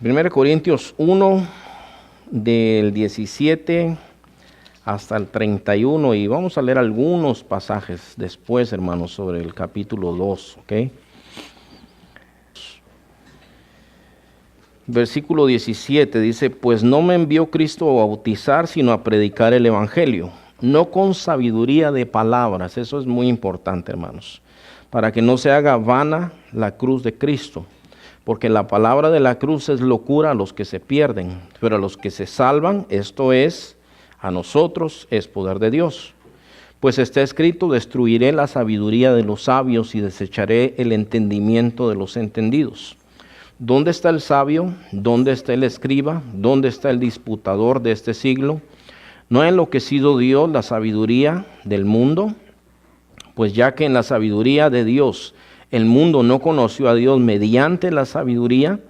1 Corintios 1, del 17 hasta el 31, y vamos a leer algunos pasajes después, hermanos, sobre el capítulo 2, ¿ok? Versículo 17 dice: pues no me envió Cristo a bautizar, sino a predicar el evangelio, no con sabiduría de palabras. Eso es muy importante, hermanos, para que no se haga vana la cruz de Cristo, porque la palabra de la cruz es locura a los que se pierden, pero a los que se salvan, esto es, a nosotros, es poder de Dios. Pues está escrito: destruiré la sabiduría de los sabios y desecharé el entendimiento de los entendidos. ¿Dónde está el sabio? ¿Dónde está el escriba? ¿Dónde está el disputador de este siglo? ¿No ha enloquecido Dios la sabiduría del mundo? Pues ya que en la sabiduría de Dios el mundo no conoció a Dios mediante la sabiduría,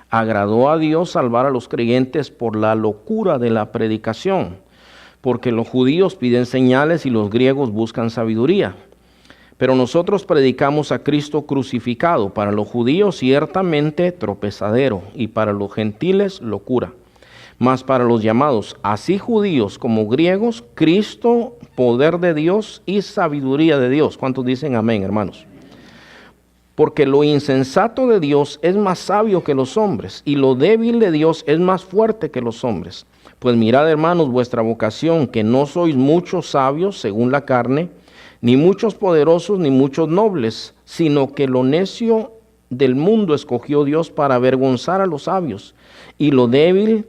agradó a Dios salvar a los creyentes por la locura de la predicación, porque los judíos piden señales y los griegos buscan sabiduría. Pero nosotros predicamos a Cristo crucificado, para los judíos ciertamente tropezadero, y para los gentiles locura. Mas para los llamados, así judíos como griegos, Cristo, poder de Dios y sabiduría de Dios. ¿Cuántos dicen amén, hermanos? Porque lo insensato de Dios es más sabio que los hombres, y lo débil de Dios es más fuerte que los hombres. Pues mirad, hermanos, vuestra vocación, que no sois muchos sabios según la carne, ni muchos poderosos, ni muchos nobles, sino que lo necio del mundo escogió Dios para avergonzar a los sabios, y lo débil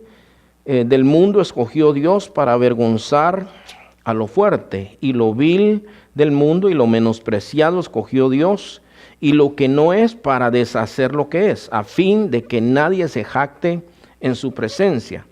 del mundo escogió Dios para avergonzar a lo fuerte, y lo vil del mundo y lo menospreciado escogió Dios, y lo que no es, para deshacer lo que es, a fin de que nadie se jacte en su presencia.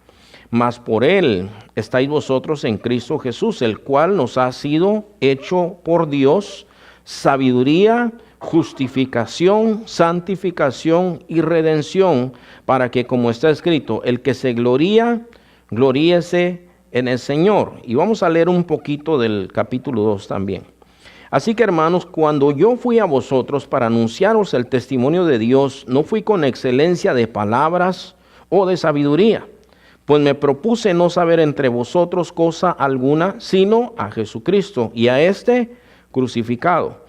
Mas por él estáis vosotros en Cristo Jesús, el cual nos ha sido hecho por Dios sabiduría, justificación, santificación y redención, para que, como está escrito, el que se gloría, gloríese en el Señor. Y vamos a leer un poquito del capítulo 2 también. Así que, hermanos, cuando yo fui a vosotros para anunciaros el testimonio de Dios, no fui con excelencia de palabras o de sabiduría, pues me propuse no saber entre vosotros cosa alguna, sino a Jesucristo y a este crucificado.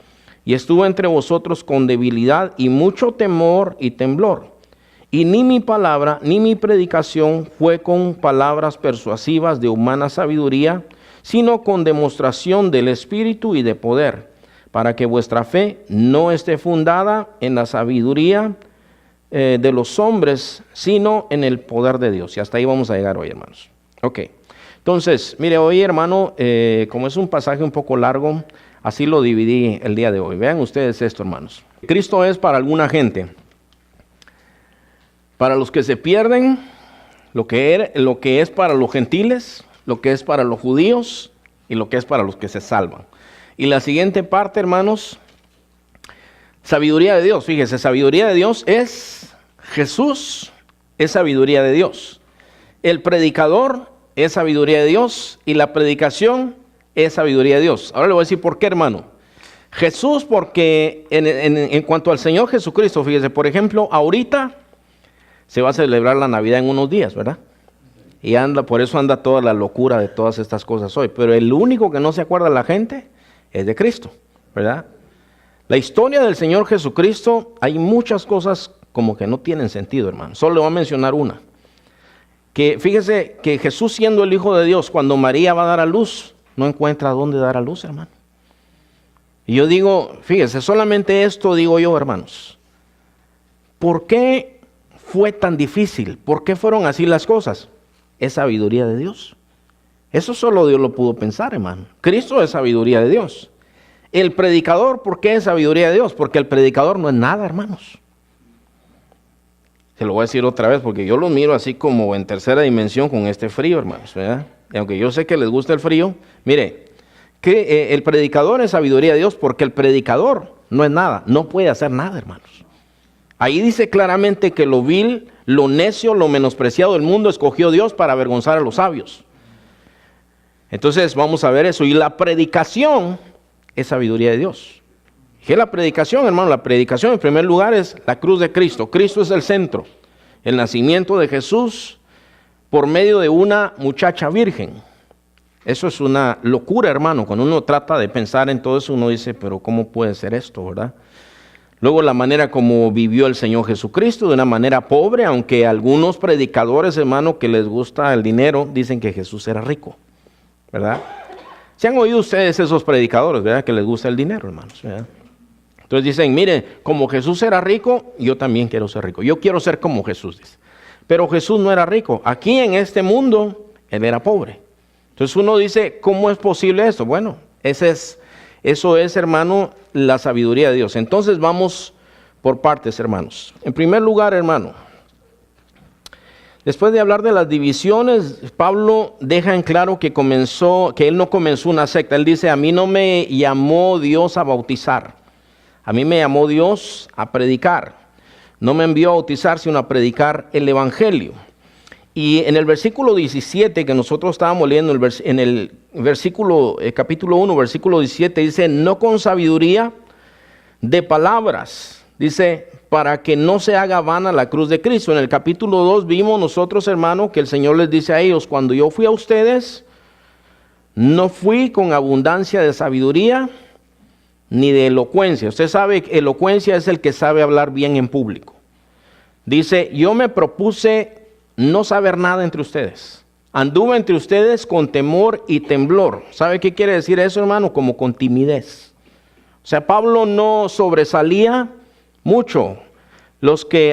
Y estuve entre vosotros con debilidad y mucho temor y temblor. Y ni mi palabra ni mi predicación fue con palabras persuasivas de humana sabiduría, sino con demostración del Espíritu y de poder, para que vuestra fe no esté fundada en la sabiduría de los hombres, sino en el poder de Dios. Y hasta ahí vamos a llegar hoy, hermanos. Ok, entonces, mire, hoy, hermano, como es un pasaje un poco largo, así lo dividí el día de hoy. Vean ustedes esto, hermanos. Cristo es para alguna gente. Para los que se pierden, lo que es para los gentiles, lo que es para los judíos y lo que es para los que se salvan. Y la siguiente parte, hermanos, sabiduría de Dios. Fíjese, sabiduría de Dios es Jesús, es sabiduría de Dios. El predicador es sabiduría de Dios y la predicación es sabiduría de Dios. Ahora le voy a decir por qué, hermano. Jesús, porque en cuanto al Señor Jesucristo, fíjese, por ejemplo, ahorita se va a celebrar la Navidad en unos días, ¿verdad? Y por eso anda toda la locura de todas estas cosas hoy. Pero el único que no se acuerda la gente es de Cristo, ¿verdad? La historia del Señor Jesucristo, hay muchas cosas como que no tienen sentido, hermano. Solo le voy a mencionar una. Que fíjese que Jesús, siendo el Hijo de Dios, cuando María va a dar a luz, no encuentra dónde dar a luz, hermano. Y yo digo, fíjese, solamente esto digo yo, hermanos. ¿Por qué fue tan difícil? ¿Por qué fueron así las cosas? Es sabiduría de Dios. Eso solo Dios lo pudo pensar, hermano. Cristo es sabiduría de Dios. El predicador, ¿por qué es sabiduría de Dios? Porque el predicador no es nada, hermanos. Se lo voy a decir otra vez, porque yo lo miro así como en tercera dimensión con este frío, hermanos, ¿verdad? Y aunque yo sé que les gusta el frío, mire, que el predicador es sabiduría de Dios, porque el predicador no es nada, no puede hacer nada, hermanos. Ahí dice claramente que lo vil, lo necio, lo menospreciado del mundo escogió Dios para avergonzar a los sabios. Entonces vamos a ver eso. Y la predicación es sabiduría de Dios. ¿Qué es la predicación, hermano? La predicación en primer lugar es la cruz de Cristo. Cristo es el centro. el nacimiento de Jesús por medio de una muchacha virgen. Eso es una locura, hermano. Cuando uno trata de pensar en todo eso, uno dice, pero ¿cómo puede ser esto, verdad? Luego la manera como vivió el Señor Jesucristo, de una manera pobre, aunque algunos predicadores, hermano, que les gusta el dinero, dicen que Jesús era rico, ¿verdad? ¿Se han oído ustedes esos predicadores, verdad? Que les gusta el dinero, hermanos, ¿verdad? Entonces dicen, mire, como Jesús era rico, yo también quiero ser rico. Yo quiero ser como Jesús, dice. Pero Jesús no era rico. Aquí en este mundo, Él era pobre. Entonces uno dice, ¿cómo es posible esto? Bueno, eso es, hermano, la sabiduría de Dios. Entonces vamos por partes, hermanos. En primer lugar, hermano, después de hablar de las divisiones, Pablo deja en claro que él no comenzó una secta. Él dice, a mí no me llamó Dios a bautizar. A mí me llamó Dios a predicar. No me envió a bautizar, sino a predicar el evangelio. Y en el versículo 17 que nosotros estábamos leyendo, en el versículo, capítulo 1, versículo 17, dice, no con sabiduría de palabras, dice, para que no se haga vana la cruz de Cristo. En el capítulo 2 vimos nosotros, hermano, que el Señor les dice a ellos, cuando yo fui a ustedes, no fui con abundancia de sabiduría ni de elocuencia. Usted sabe que elocuencia es el que sabe hablar bien en público. Dice, yo me propuse no saber nada entre ustedes. Anduve entre ustedes con temor y temblor. ¿Sabe qué quiere decir eso, hermano? Como con timidez. O sea, Pablo no sobresalía mucho.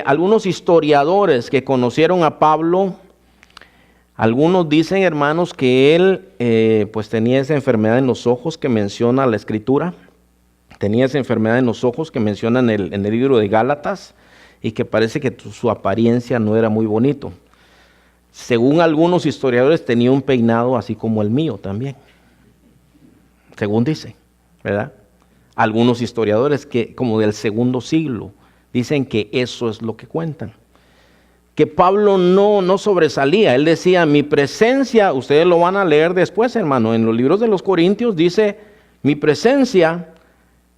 Algunos historiadores que conocieron a Pablo, algunos dicen, hermanos, que él pues tenía esa enfermedad en los ojos que menciona la Escritura. Tenía esa enfermedad en los ojos que menciona en el libro de Gálatas, y que parece que su apariencia no era muy bonito. Según algunos historiadores, tenía un peinado así como el mío también, según dicen, ¿verdad? Algunos historiadores que como del segundo siglo dicen que eso es lo que cuentan. Que Pablo no sobresalía. Él decía, mi presencia, ustedes lo van a leer después, hermano, en los libros de los Corintios dice, mi presencia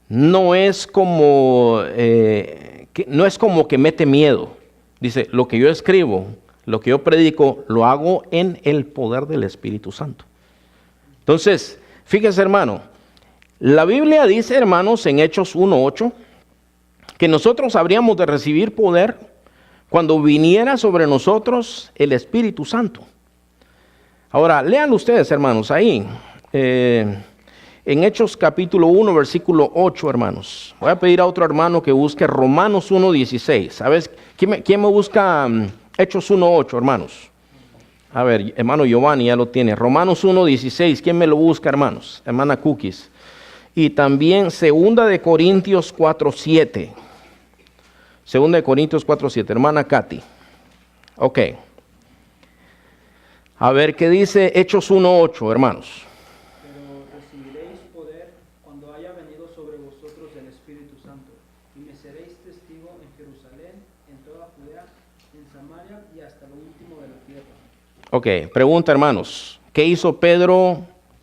no es como que mete miedo. Dice, lo que yo escribo, lo que yo predico, lo hago en el poder del Espíritu Santo. Entonces, fíjese, hermano, la Biblia dice, hermanos, en Hechos 1:8, que nosotros habríamos de recibir poder cuando viniera sobre nosotros el Espíritu Santo. Ahora, lean ustedes, hermanos, ahí, en Hechos capítulo 1, versículo 8, hermanos. Voy a pedir a otro hermano que busque Romanos 1:16. ¿Sabes? ¿Quién me busca Hechos 1:8, hermanos? A ver, hermano Giovanni ya lo tiene. Romanos 1:16. ¿Quién me lo busca, hermanos? Hermana Cookies. Y también 2 de Corintios 4:7. 2 de Corintios 4:7. Hermana Katy. Ok. A ver, ¿qué dice Hechos 1:8, hermanos? Ok, pregunta, hermanos, ¿qué hizo Pedro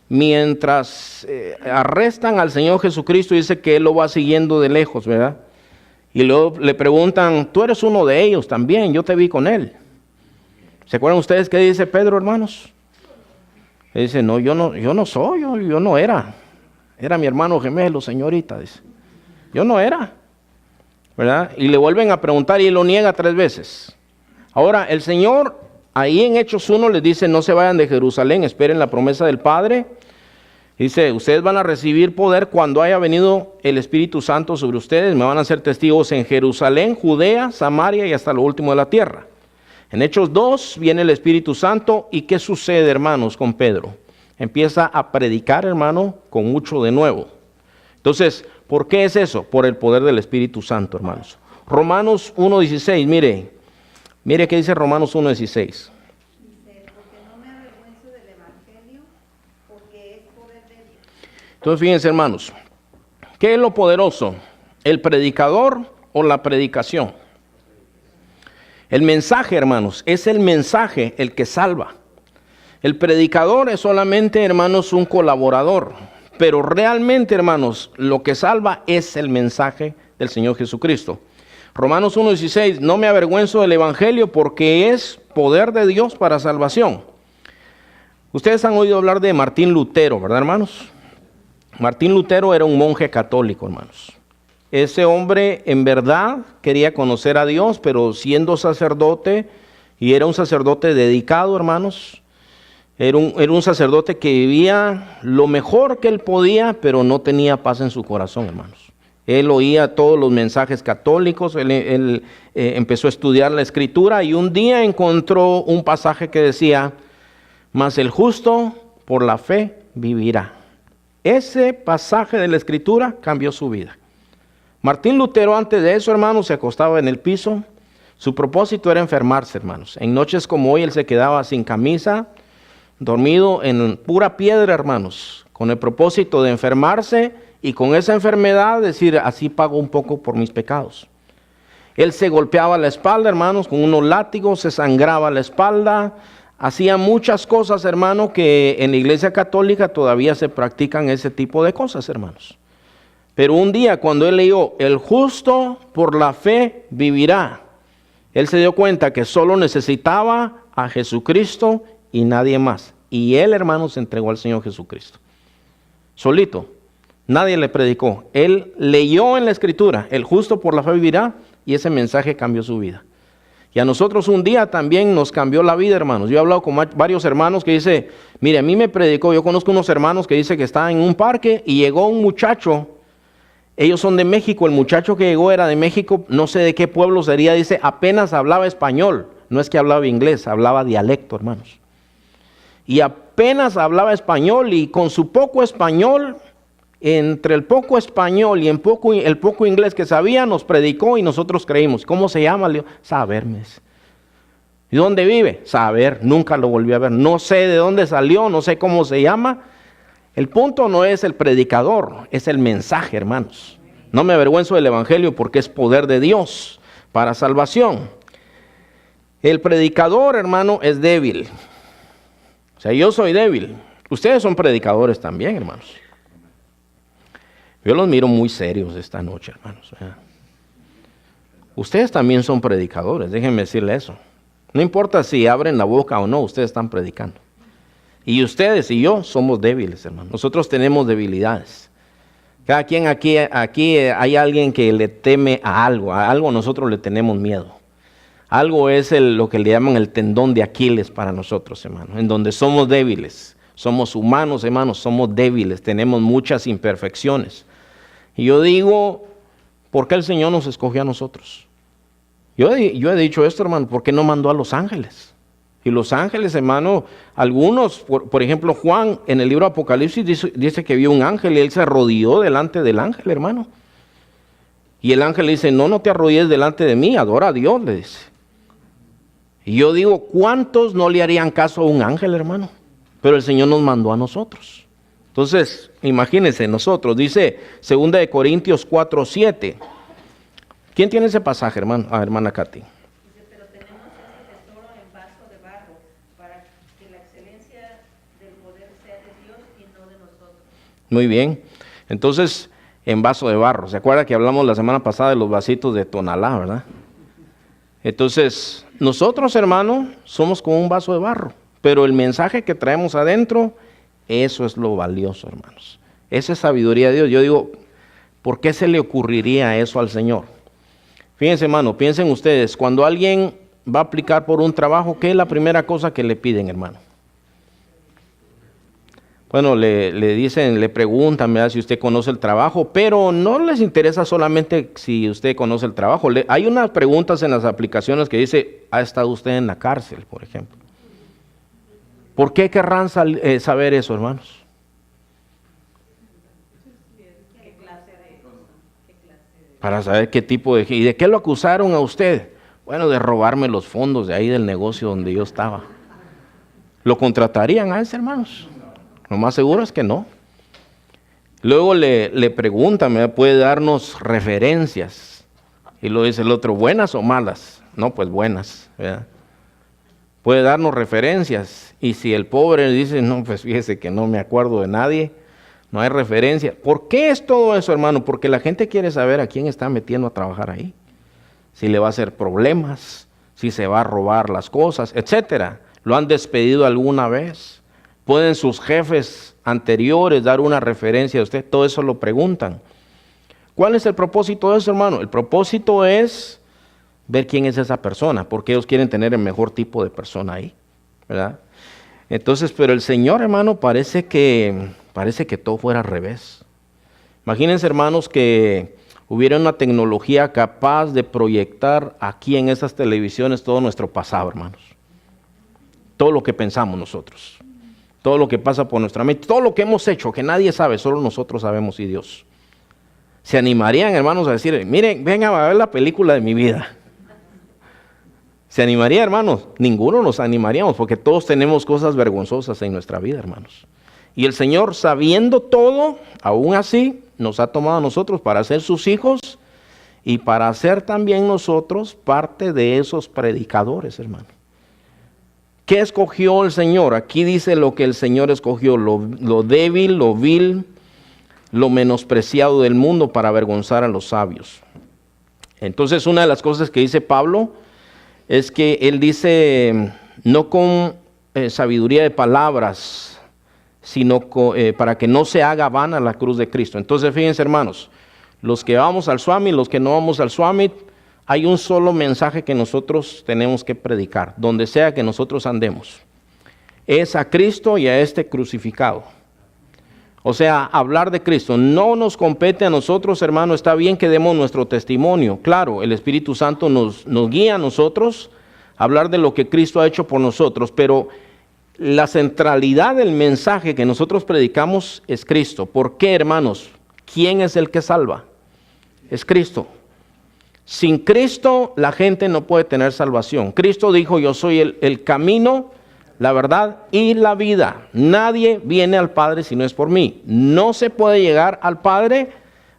mientras arrestan al Señor Jesucristo? Dice que él lo va siguiendo de lejos, ¿verdad? Y luego le preguntan, tú eres uno de ellos también, yo te vi con él. ¿Se acuerdan ustedes qué dice Pedro, hermanos? Él dice, no, yo no soy, yo no era. Era mi hermano gemelo, señorita, dice. Yo no era, ¿verdad? Y le vuelven a preguntar y él lo niega 3 veces. Ahora, el Señor... Ahí en Hechos 1 les dice, no se vayan de Jerusalén, esperen la promesa del Padre. Dice, ustedes van a recibir poder cuando haya venido el Espíritu Santo sobre ustedes. Me van a ser testigos en Jerusalén, Judea, Samaria y hasta lo último de la tierra. En Hechos 2 viene el Espíritu Santo. ¿Y qué sucede, hermanos, con Pedro? Empieza a predicar, hermano, con mucho de nuevo. Entonces, ¿por qué es eso? Por el poder del Espíritu Santo, hermanos. Romanos 1:16, Mire qué dice Romanos 1:16. Dice, porque no me avergüenzo del evangelio, porque es poder de Dios. Entonces, fíjense, hermanos, ¿qué es lo poderoso? ¿El predicador o la predicación? El mensaje, hermanos, es el mensaje el que salva. El predicador es solamente, hermanos, un colaborador. Pero realmente, hermanos, lo que salva es el mensaje del Señor Jesucristo. Romanos 1:16, no me avergüenzo del Evangelio porque es poder de Dios para salvación. Ustedes han oído hablar de Martín Lutero, ¿verdad, hermanos? Martín Lutero era un monje católico, hermanos. Ese hombre en verdad quería conocer a Dios, pero siendo sacerdote, y era un sacerdote dedicado, hermanos, era un sacerdote que vivía lo mejor que él podía, pero no tenía paz en su corazón, hermanos. Él oía todos los mensajes católicos, él empezó a estudiar la Escritura y un día encontró un pasaje que decía, mas el justo por la fe vivirá. Ese pasaje de la Escritura cambió su vida. Martín Lutero antes de eso, hermanos, se acostaba en el piso. Su propósito era enfermarse, hermanos. En noches como hoy él se quedaba sin camisa, dormido en pura piedra, hermanos, con el propósito de enfermarse y con esa enfermedad decir, así pago un poco por mis pecados. Él se golpeaba la espalda, hermanos, con unos látigos, se sangraba la espalda, hacía muchas cosas, hermano, que en la iglesia católica todavía se practican ese tipo de cosas, hermanos. Pero un día cuando él leyó, el justo por la fe vivirá, él se dio cuenta que solo necesitaba a Jesucristo y nadie más. Y él, hermano, se entregó al Señor Jesucristo. Solito. Nadie le predicó. Él leyó en la Escritura, el justo por la fe vivirá, y ese mensaje cambió su vida. Y a nosotros un día también nos cambió la vida, hermanos. Yo he hablado con varios hermanos que dice, mire, a mí me predicó, yo conozco unos hermanos que dice que estaban en un parque y llegó un muchacho, ellos son de México, el muchacho que llegó era de México, no sé de qué pueblo sería, dice, apenas hablaba español, no es que hablaba inglés, hablaba dialecto, hermanos. Y apenas hablaba español y con su poco español, entre el poco español y el poco inglés que sabía, nos predicó y nosotros creímos. ¿Cómo se llama? Le digo, saber, mes. ¿Y dónde vive? Saber, nunca lo volví a ver. No sé de dónde salió, no sé cómo se llama. El punto no es el predicador, es el mensaje, hermanos. No me avergüenzo del Evangelio porque es poder de Dios para salvación. El predicador, hermano, es débil. O sea, yo soy débil. Ustedes son predicadores también, hermanos. Yo los miro muy serios esta noche, hermanos. Ustedes también son predicadores, déjenme decirle eso. No importa si abren la boca o no, ustedes están predicando. Y ustedes y yo somos débiles, hermanos. Nosotros tenemos debilidades. Cada quien aquí hay alguien que le teme a algo nosotros le tenemos miedo. Algo es lo que le llaman el tendón de Aquiles para nosotros, hermanos, en donde somos débiles. Somos humanos, hermanos, somos débiles, tenemos muchas imperfecciones. Y yo digo, ¿por qué el Señor nos escogió a nosotros? Yo he dicho esto, hermano, ¿por qué no mandó a los ángeles? Y los ángeles, hermano, algunos, por ejemplo, Juan, en el libro Apocalipsis dice que vio un ángel y él se arrodilló delante del ángel, hermano. Y el ángel le dice, no te arrodilles delante de mí, adora a Dios, le dice. Y yo digo, ¿cuántos no le harían caso a un ángel, hermano? Pero el Señor nos mandó a nosotros. Entonces, imagínense, nosotros, dice 2 Corintios 4:7. ¿Quién tiene ese pasaje, hermano? Hermana Katy. Dice, pero tenemos ese tesoro en vaso de barro, para que la excelencia del poder sea de Dios y no de nosotros. Muy bien. Entonces, en vaso de barro. ¿Se acuerda que hablamos la semana pasada de los vasitos de Tonalá, verdad? Entonces, nosotros, hermano, somos como un vaso de barro. Pero el mensaje que traemos adentro, eso es lo valioso, hermanos. Esa es sabiduría de Dios. Yo digo, ¿por qué se le ocurriría eso al Señor? Fíjense, hermano, piensen ustedes, cuando alguien va a aplicar por un trabajo, ¿qué es la primera cosa que le piden, hermano? Bueno, le dicen, le preguntan, ¿verdad?, si usted conoce el trabajo, pero no les interesa solamente si usted conoce el trabajo. Hay unas preguntas en las aplicaciones que dice, ¿ha estado usted en la cárcel, por ejemplo? ¿Por qué querrán saber eso, hermanos? Para saber qué tipo de... ¿Y de qué lo acusaron a usted? Bueno, de robarme los fondos de ahí del negocio donde yo estaba. ¿Lo contratarían a ese, hermanos? Lo más seguro es que no. Luego le preguntan, ¿me puede darnos referencias? Y lo dice el otro, ¿buenas o malas? No, pues buenas, ¿verdad? Puede darnos referencias. Y si el pobre dice, no, pues fíjese que no me acuerdo de nadie, no hay referencia. ¿Por qué es todo eso, hermano? Porque la gente quiere saber a quién está metiendo a trabajar ahí. si le va a hacer problemas, si se va a robar las cosas, etcétera. ¿Lo han despedido alguna vez? ¿Pueden sus jefes anteriores dar una referencia a usted? Todo eso lo preguntan. ¿Cuál es el propósito de eso, hermano? El propósito es ver quién es esa persona, porque ellos quieren tener el mejor tipo de persona ahí, ¿verdad? Entonces, pero el Señor, hermano, parece que todo fuera al revés. Imagínense, hermanos, que hubiera una tecnología capaz de proyectar aquí en esas televisiones todo nuestro pasado, hermanos. Todo lo que pensamos nosotros, todo lo que pasa por nuestra mente, todo lo que hemos hecho, que nadie sabe, solo nosotros sabemos y Dios. Se animarían, hermanos, a decir, miren, vengan a ver la película de mi vida. ¿Se animaría, hermanos? Ninguno nos animaríamos, porque todos tenemos cosas vergonzosas en nuestra vida, hermanos. Y el Señor, sabiendo todo, aún así, nos ha tomado a nosotros para ser sus hijos y para ser también nosotros parte de esos predicadores, hermano. ¿Qué escogió el Señor? Aquí dice lo que el Señor escogió, lo débil, lo vil, lo menospreciado del mundo para avergonzar a los sabios. Entonces, una de las cosas que dice Pablo es que él dice, no con sabiduría de palabras, sino para que no se haga vana la cruz de Cristo. Entonces, fíjense, hermanos, los que vamos al Swami, los que no vamos al Swami, hay un solo mensaje que nosotros tenemos que predicar, donde sea que nosotros andemos. Es a Cristo y a este crucificado. O sea, hablar de Cristo. No nos compete a nosotros, hermano. Está bien que demos nuestro testimonio. Claro, el Espíritu Santo nos guía a nosotros a hablar de lo que Cristo ha hecho por nosotros, pero la centralidad del mensaje que nosotros predicamos es Cristo. ¿Por qué, hermanos? ¿Quién es el que salva? Es Cristo. Sin Cristo la gente no puede tener salvación. Cristo dijo, yo soy el camino, la verdad y la vida. Nadie viene al Padre si no es por mí. No se puede llegar al Padre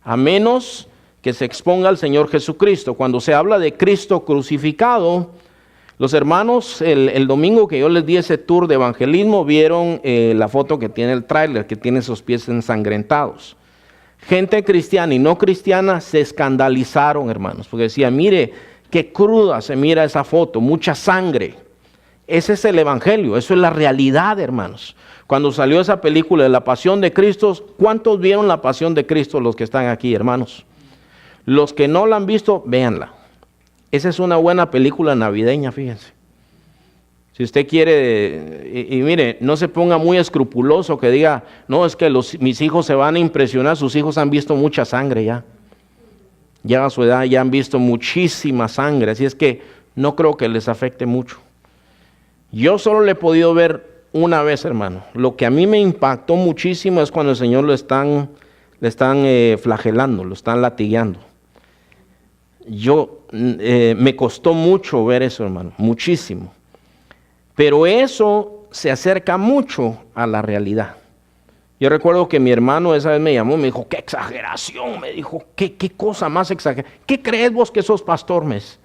a menos que se exponga al Señor Jesucristo. Cuando se habla de Cristo crucificado, los hermanos, el domingo que yo les di ese tour de evangelismo, vieron la foto que tiene el tráiler, que tiene sus pies ensangrentados. Gente cristiana y no cristiana se escandalizaron, hermanos, porque decían, mire, qué cruda se mira esa foto, mucha sangre. Ese es el evangelio, eso es la realidad, hermanos. Cuando salió esa película de la Pasión de Cristo, ¿cuántos vieron la Pasión de Cristo los que están aquí, hermanos? Los que no la han visto, véanla. Esa es una buena película navideña, fíjense. Si usted quiere, y mire, no se ponga muy escrupuloso que diga, no, es que mis hijos se van a impresionar, sus hijos han visto mucha sangre ya. Ya a su edad ya han visto muchísima sangre, así es que no creo que les afecte mucho. Yo solo le he podido ver una vez, hermano. Lo que a mí me impactó muchísimo es cuando el Señor le están flagelando, lo están latigueando. Me costó mucho ver eso, hermano, muchísimo. Pero eso se acerca mucho a la realidad. Yo recuerdo que mi hermano esa vez me llamó, me dijo, qué exageración, me dijo, qué cosa más exagerada. ¿Qué crees vos que sos pastor, mes?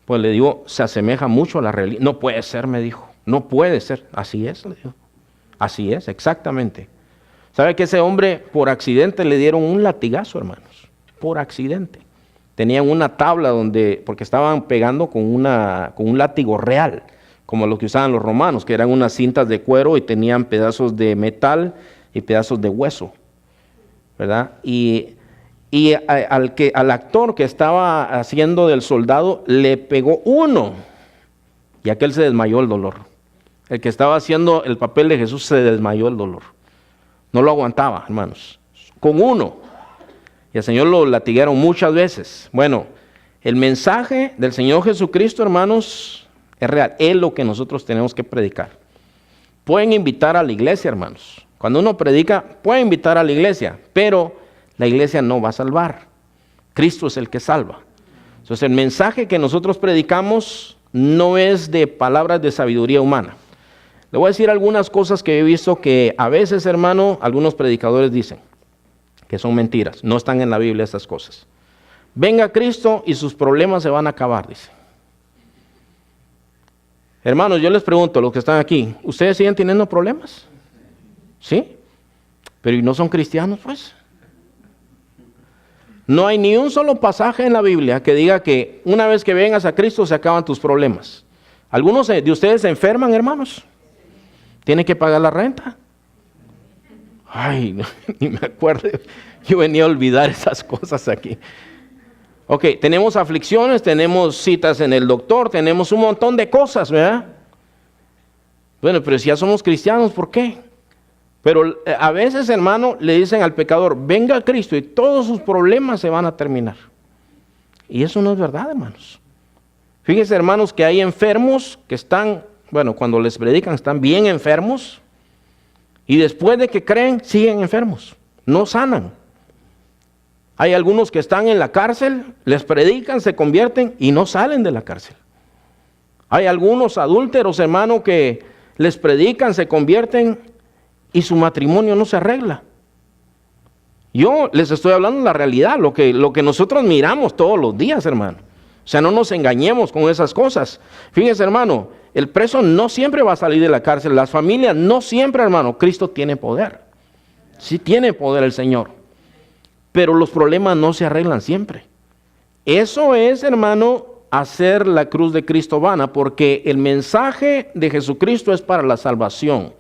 Pues le digo, se asemeja mucho a la realidad. No puede ser, me dijo, no puede ser. Así es, le digo. Así es, exactamente. ¿Sabe que ese hombre por accidente le dieron un latigazo, hermanos? Por accidente. Tenían una tabla porque estaban pegando con un látigo real, como lo que usaban los romanos, que eran unas cintas de cuero y tenían pedazos de metal y pedazos de hueso, ¿verdad? Y al actor que estaba haciendo del soldado le pegó uno y aquel se desmayó el dolor. El que estaba haciendo el papel de Jesús se desmayó el dolor. No lo aguantaba, hermanos. Con uno. Y al Señor lo latiguaron muchas veces. Bueno, el mensaje del Señor Jesucristo, hermanos, es real. Es lo que nosotros tenemos que predicar. Pueden invitar a la iglesia, hermanos. Cuando uno predica, puede invitar a la iglesia, pero la iglesia no va a salvar. Cristo es el que salva. Entonces, el mensaje que nosotros predicamos no es de palabras de sabiduría humana. Le voy a decir algunas cosas que he visto que a veces, hermano, algunos predicadores dicen que son mentiras. No están en la Biblia estas cosas. Venga Cristo y sus problemas se van a acabar, dice. Hermanos, yo les pregunto, los que están aquí, ¿ustedes siguen teniendo problemas? ¿Sí? Pero ¿y no son cristianos, pues? No hay ni un solo pasaje en la Biblia que diga que una vez que vengas a Cristo se acaban tus problemas. ¿Algunos de ustedes se enferman, hermanos? ¿Tienen que pagar la renta? Ay, no, ni me acuerdo. Yo venía a olvidar esas cosas aquí. Ok, tenemos aflicciones, tenemos citas en el doctor, tenemos un montón de cosas, ¿verdad? Bueno, pero si ya somos cristianos, ¿por qué? Pero a veces, hermano, le dicen al pecador, venga a Cristo y todos sus problemas se van a terminar. Y eso no es verdad, hermanos. Fíjense, hermanos, que hay enfermos que están, bueno, cuando les predican están bien enfermos y después de que creen siguen enfermos, no sanan. Hay algunos que están en la cárcel, les predican, se convierten y no salen de la cárcel. Hay algunos adúlteros, hermano, que les predican, se convierten y su matrimonio no se arregla. Yo les estoy hablando de la realidad, lo que nosotros miramos todos los días, hermano. O sea, no nos engañemos con esas cosas. Fíjense, hermano, el preso no siempre va a salir de la cárcel, las familias no siempre, hermano. Cristo tiene poder. Sí tiene poder el Señor. Pero los problemas no se arreglan siempre. Eso es, hermano, hacer la cruz de Cristo vana, porque el mensaje de Jesucristo es para la salvación,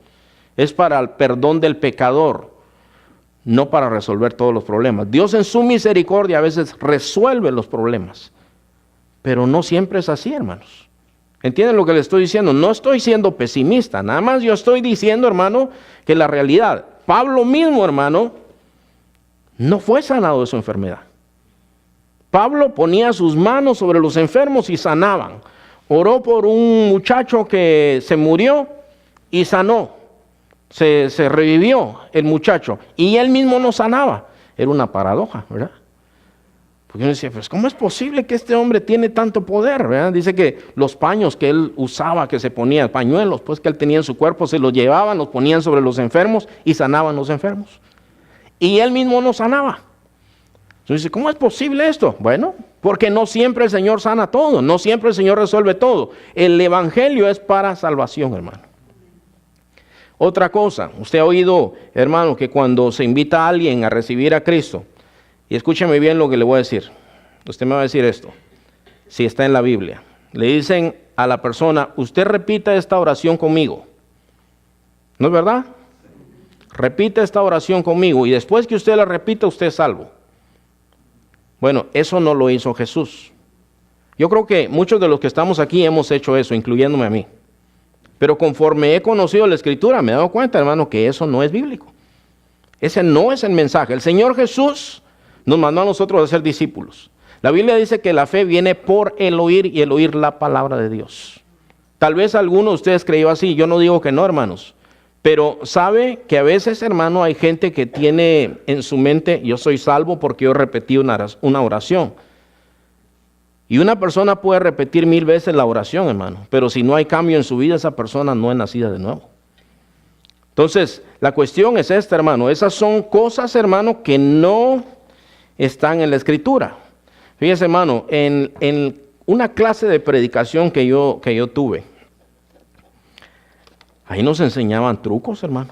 es para el perdón del pecador, no para resolver todos los problemas. Dios en su misericordia a veces resuelve los problemas, pero no siempre es así, hermanos. ¿Entienden lo que les estoy diciendo? No estoy siendo pesimista, nada más yo estoy diciendo, hermano, que la realidad, Pablo mismo, hermano, no fue sanado de su enfermedad. Pablo ponía sus manos sobre los enfermos y sanaban. Oró por un muchacho que se murió y sanó. Se revivió el muchacho y él mismo no sanaba. Era una paradoja, ¿verdad? Porque uno decía, pues ¿cómo es posible que este hombre tiene tanto poder? ¿Verdad? Dice que los paños que él usaba, que se ponía, pañuelos pues que él tenía en su cuerpo, se los llevaban, los ponían sobre los enfermos y sanaban los enfermos. Y él mismo no sanaba. Entonces dice, ¿cómo es posible esto? Bueno, porque no siempre el Señor sana todo, no siempre el Señor resuelve todo. El evangelio es para salvación, hermano. Otra cosa, usted ha oído, hermano, que cuando se invita a alguien a recibir a Cristo, y escúcheme bien lo que le voy a decir, usted me va a decir esto, si está en la Biblia, le dicen a la persona, usted repita esta oración conmigo, ¿no es verdad? Repite esta oración conmigo y después que usted la repita, usted es salvo. Bueno, eso no lo hizo Jesús. Yo creo que muchos de los que estamos aquí hemos hecho eso, incluyéndome a mí. Pero conforme he conocido la Escritura, me he dado cuenta, hermano, que eso no es bíblico. Ese no es el mensaje. El Señor Jesús nos mandó a nosotros a ser discípulos. La Biblia dice que la fe viene por el oír y el oír la palabra de Dios. Tal vez alguno de ustedes creyó así, yo no digo que no, hermanos. Pero sabe que a veces, hermano, hay gente que tiene en su mente, yo soy salvo porque yo repetí una oración. Y una persona puede repetir 1000 veces la oración, hermano, pero si no hay cambio en su vida, esa persona no es nacida de nuevo. Entonces, la cuestión es esta, hermano. Esas son cosas, hermano, que no están en la Escritura. Fíjese, hermano, en una clase de predicación que yo tuve, ahí nos enseñaban trucos, hermano.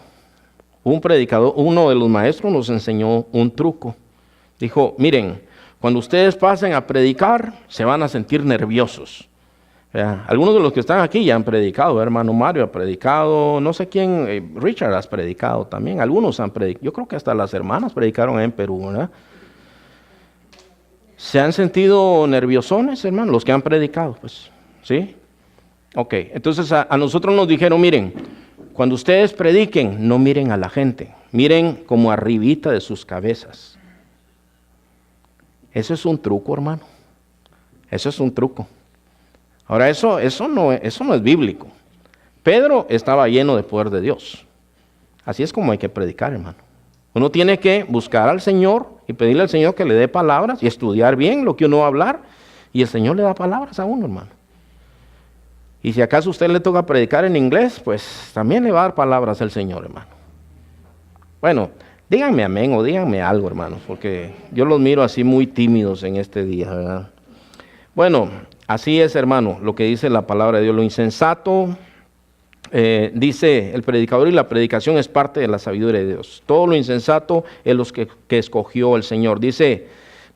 Un predicador, uno de los maestros nos enseñó un truco. Dijo, miren, cuando ustedes pasen a predicar, se van a sentir nerviosos. Algunos de los que están aquí ya han predicado, hermano Mario ha predicado, no sé quién, Richard has predicado también, algunos han predicado, yo creo que hasta las hermanas predicaron en Perú, ¿verdad? ¿Se han sentido nerviosones, hermano, los que han predicado? Pues, ¿sí? Ok, entonces a nosotros nos dijeron, miren, cuando ustedes prediquen, no miren a la gente, miren como arribita de sus cabezas. Eso es un truco, hermano. Eso es un truco. Ahora, eso no es bíblico. Pedro estaba lleno de poder de Dios. Así es como hay que predicar, hermano. Uno tiene que buscar al Señor y pedirle al Señor que le dé palabras y estudiar bien lo que uno va a hablar. Y el Señor le da palabras a uno, hermano. Y si acaso a usted le toca predicar en inglés, pues también le va a dar palabras al Señor, hermano. Bueno, díganme amén o díganme algo, hermanos, porque yo los miro así muy tímidos en este día, ¿verdad? Bueno, así es, hermano, lo que dice la palabra de Dios. Lo insensato, dice el predicador, y la predicación es parte de la sabiduría de Dios. Todo lo insensato es lo que escogió el Señor. Dice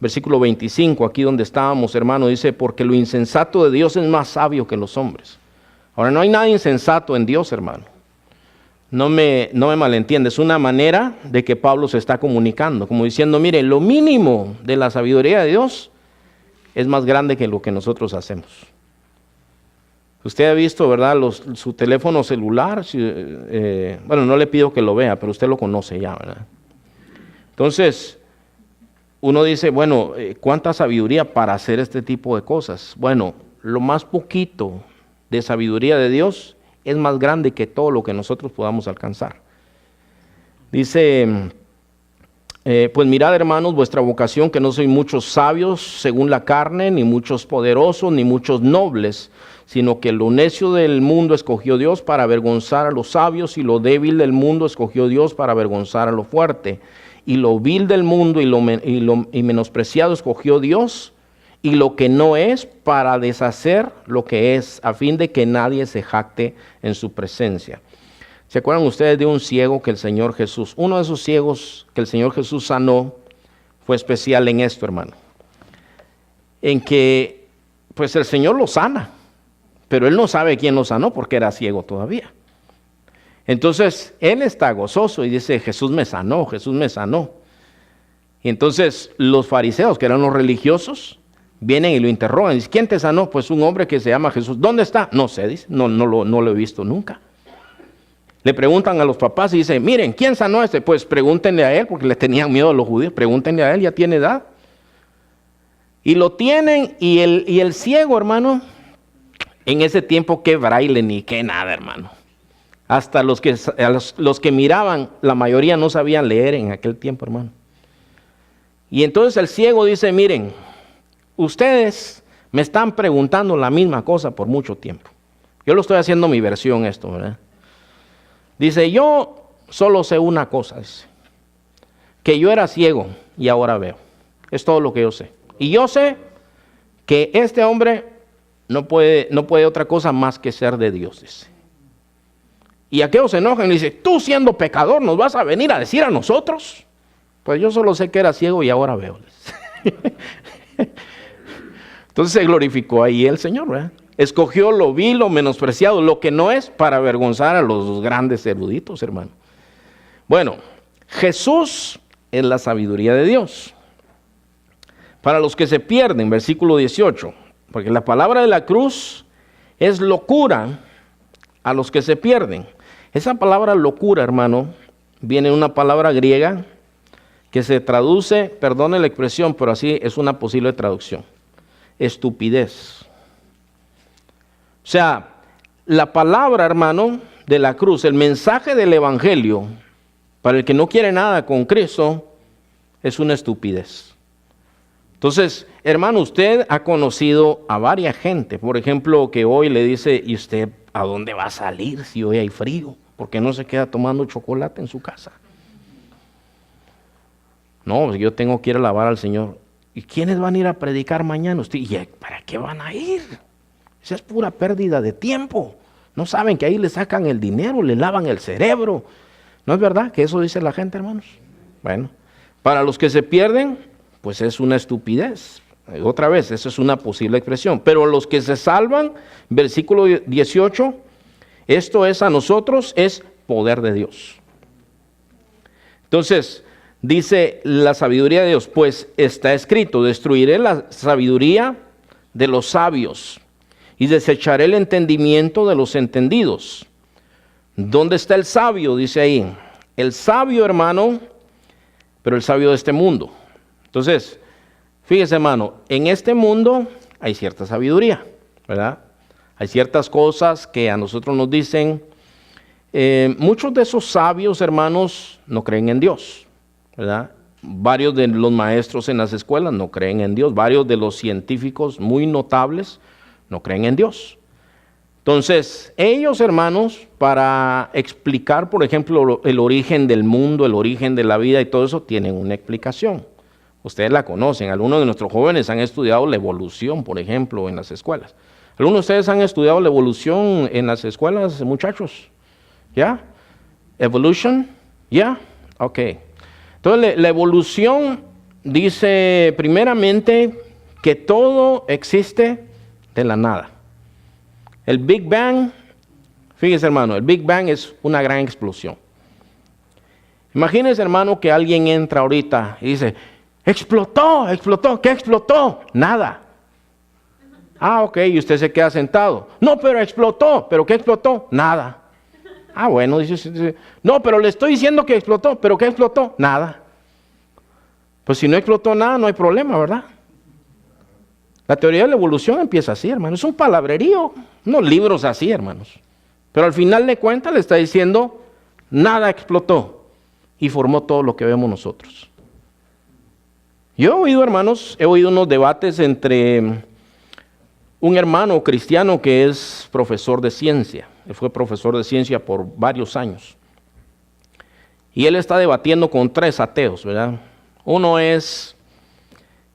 versículo 25, aquí donde estábamos, hermano, dice, porque lo insensato de Dios es más sabio que los hombres. Ahora, no hay nada insensato en Dios, hermano. No me malentiende, es una manera de que Pablo se está comunicando, como diciendo, mire, lo mínimo de la sabiduría de Dios es más grande que lo que nosotros hacemos. Usted ha visto, ¿verdad?, su teléfono celular, bueno, no le pido que lo vea, pero usted lo conoce ya, ¿verdad? Entonces, uno dice, bueno, ¿cuánta sabiduría para hacer este tipo de cosas? Bueno, lo más poquito de sabiduría de Dios es más grande que todo lo que nosotros podamos alcanzar. Dice, pues mirad, hermanos, vuestra vocación, que no sois muchos sabios según la carne, ni muchos poderosos, ni muchos nobles, sino que lo necio del mundo escogió Dios para avergonzar a los sabios, y lo débil del mundo escogió Dios para avergonzar a lo fuerte. Y lo vil del mundo y menospreciado escogió Dios, y lo que no es, para deshacer lo que es, a fin de que nadie se jacte en su presencia. ¿Se acuerdan ustedes de un ciego que el Señor Jesús, uno de esos ciegos que el Señor Jesús sanó, fue especial en esto, hermano? En que, pues el Señor lo sana, pero él no sabe quién lo sanó porque era ciego todavía. Entonces, él está gozoso y dice, Jesús me sanó, Jesús me sanó. Y entonces los fariseos, que eran los religiosos, vienen y lo interrogan. Dicen, ¿quién te sanó? Pues un hombre que se llama Jesús. ¿Dónde está? No sé, dice, no lo he visto nunca. Le preguntan a los papás y dicen, miren, ¿quién sanó a este? Pues pregúntenle a él, porque le tenían miedo a los judíos. Pregúntenle a él, ya tiene edad. Y lo tienen, y el ciego, hermano, en ese tiempo, qué braille ni qué nada, hermano. Hasta los que miraban, la mayoría no sabían leer en aquel tiempo, hermano. Y entonces el ciego dice, miren, ustedes me están preguntando la misma cosa por mucho tiempo. Yo lo estoy haciendo mi versión esto, ¿verdad? Dice, yo solo sé una cosa, dice, que yo era ciego y ahora veo. Es todo lo que yo sé. Y yo sé que este hombre no puede otra cosa más que ser de Dios, dice. Y aquellos se enojan y dicen, tú siendo pecador, ¿nos vas a venir a decir a nosotros? Pues yo solo sé que era ciego y ahora veo. Entonces se glorificó ahí el Señor, ¿verdad? Escogió lo vil, lo menospreciado, lo que no es, para avergonzar a los grandes eruditos, hermano. Bueno, Jesús es la sabiduría de Dios. Para los que se pierden, versículo 18, porque la palabra de la cruz es locura a los que se pierden. Esa palabra locura, hermano, viene de una palabra griega que se traduce, perdone la expresión, pero así es una posible traducción: estupidez. O sea, la palabra, hermano, de la cruz, el mensaje del evangelio, para el que no quiere nada con Cristo, es una estupidez. Entonces, hermano, usted ha conocido a varias gente, por ejemplo, que hoy le dice, ¿y usted a dónde va a salir si hoy hay frío? ¿Por qué no se queda tomando chocolate en su casa? No, yo tengo que ir a alabar al Señor. ¿Y quiénes van a ir a predicar mañana? Usted, ¿y para qué van a ir? Esa es pura pérdida de tiempo. No saben que ahí le sacan el dinero, le lavan el cerebro. ¿No es verdad que eso dice la gente, hermanos? Bueno, para los que se pierden, pues es una estupidez. Otra vez, eso es una posible expresión. Pero los que se salvan, versículo 18, esto es a nosotros, es poder de Dios. Entonces, dice la sabiduría de Dios, pues está escrito, destruiré la sabiduría de los sabios y desecharé el entendimiento de los entendidos. ¿Dónde está el sabio? Dice ahí. El sabio, hermano, pero el sabio de este mundo. Entonces, fíjese, hermano, en este mundo hay cierta sabiduría, ¿verdad? Hay ciertas cosas que a nosotros nos dicen. Muchos de esos sabios, hermanos, no creen en Dios, ¿verdad? Varios de los maestros en las escuelas no creen en Dios. Varios de los científicos muy notables no creen en Dios. Entonces, ellos, hermanos, para explicar, por ejemplo, el origen del mundo, el origen de la vida y todo eso, tienen una explicación. Ustedes la conocen. Algunos de nuestros jóvenes han estudiado la evolución, por ejemplo, en las escuelas. ¿Algunos de ustedes han estudiado la evolución en las escuelas, muchachos? ¿Ya? ¿Evolution? ¿Ya? Ok. Entonces, la evolución dice primeramente que todo existe de la nada. El Big Bang, fíjese hermano, el Big Bang es una gran explosión. Imagínese hermano que alguien entra ahorita y dice, explotó, ¿qué explotó? Nada. Ah, ok, y usted se queda sentado. No, pero explotó, ¿pero qué explotó? Nada. Ah, bueno, dice, no, pero le estoy diciendo que explotó, ¿pero qué explotó? Nada. Pues si no explotó nada, no hay problema, ¿verdad? La teoría de la evolución empieza así, hermano. Es un palabrerío, unos libros así, hermanos. Pero al final de cuentas le está diciendo, nada explotó y formó todo lo que vemos nosotros. Yo he oído, hermanos, unos debates entre un hermano cristiano que es profesor de ciencia. Él fue profesor de ciencia por varios años. Y él está debatiendo con 3 ateos, ¿verdad? Uno es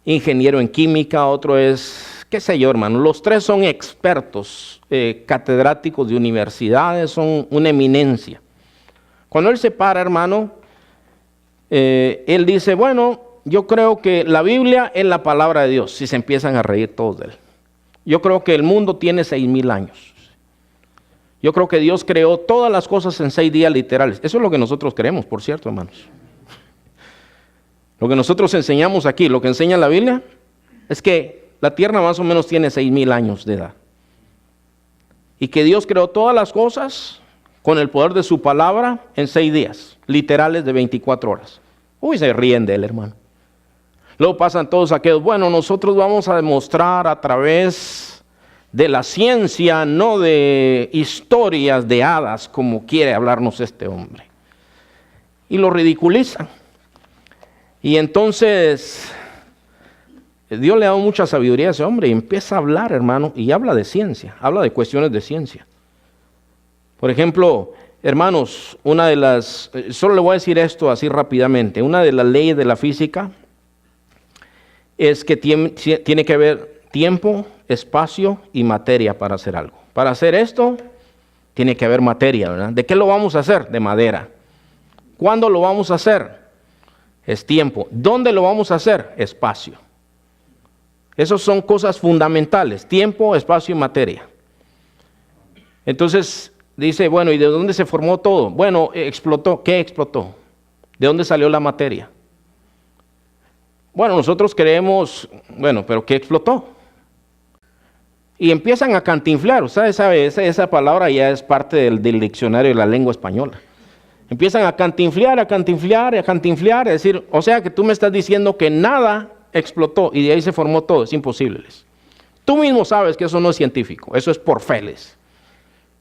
ingeniero en química, otro es, qué sé yo, hermano. Los 3 son expertos, catedráticos de universidades, son una eminencia. Cuando él se para, hermano, él dice, bueno, yo creo que la Biblia es la palabra de Dios. Si se empiezan a reír todos de él. Yo creo que el mundo tiene 6,000 años. Yo creo que Dios creó todas las cosas en 6 días literales. Eso es lo que nosotros creemos, por cierto, hermanos. Lo que nosotros enseñamos aquí, lo que enseña la Biblia, es que la tierra más o menos tiene 6,000 años de edad. Y que Dios creó todas las cosas con el poder de su palabra en 6 días, literales de 24 horas. Uy, se ríen de él, hermano. Luego pasan todos aquellos, bueno, nosotros vamos a demostrar a través de la ciencia, no de historias de hadas, como quiere hablarnos este hombre. Y lo ridiculizan. Y entonces, Dios le ha dado mucha sabiduría a ese hombre y empieza a hablar, hermano, y habla de ciencia, habla de cuestiones de ciencia. Por ejemplo, hermanos, una de las, solo le voy a decir esto así rápidamente, una de las leyes de la física es que tiene que haber tiempo, espacio y materia para hacer algo. Para hacer esto, tiene que haber materia, ¿verdad? ¿De qué lo vamos a hacer? De madera. ¿Cuándo lo vamos a hacer? Es tiempo. ¿Dónde lo vamos a hacer? Espacio. Esas son cosas fundamentales, tiempo, espacio y materia. Entonces, dice, bueno, ¿y de dónde se formó todo? Bueno, explotó. ¿Qué explotó? ¿De dónde salió la materia? Bueno, nosotros creemos, bueno, pero ¿qué explotó? Y empiezan a cantinflar. Usted sabe, esa palabra ya es parte del diccionario de la lengua española. Empiezan a cantinflar, es decir, o sea que tú me estás diciendo que nada explotó y de ahí se formó todo. Es imposible. Tú mismo sabes que eso no es científico, eso es por fe.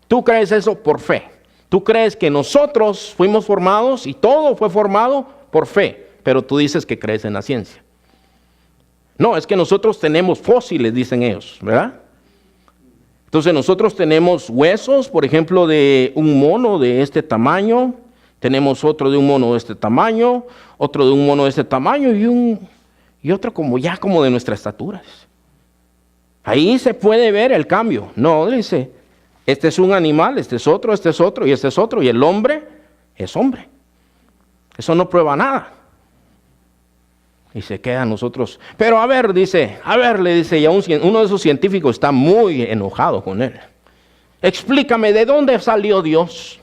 Tú crees eso por fe. Tú crees que nosotros fuimos formados y todo fue formado por fe, pero tú dices que crees en la ciencia. No, es que nosotros tenemos fósiles, dicen ellos, ¿verdad? Entonces nosotros tenemos huesos, por ejemplo, de un mono de este tamaño, tenemos otro de un mono de este tamaño, otro de un mono de este tamaño y otro como de nuestra estatura. Ahí se puede ver el cambio. No, dice, este es un animal, este es otro y este es otro, y el hombre es hombre. Eso no prueba nada. Y se quedan nosotros. Pero a ver, le dice, y uno de esos científicos está muy enojado con él. Explícame, ¿de dónde salió Dios?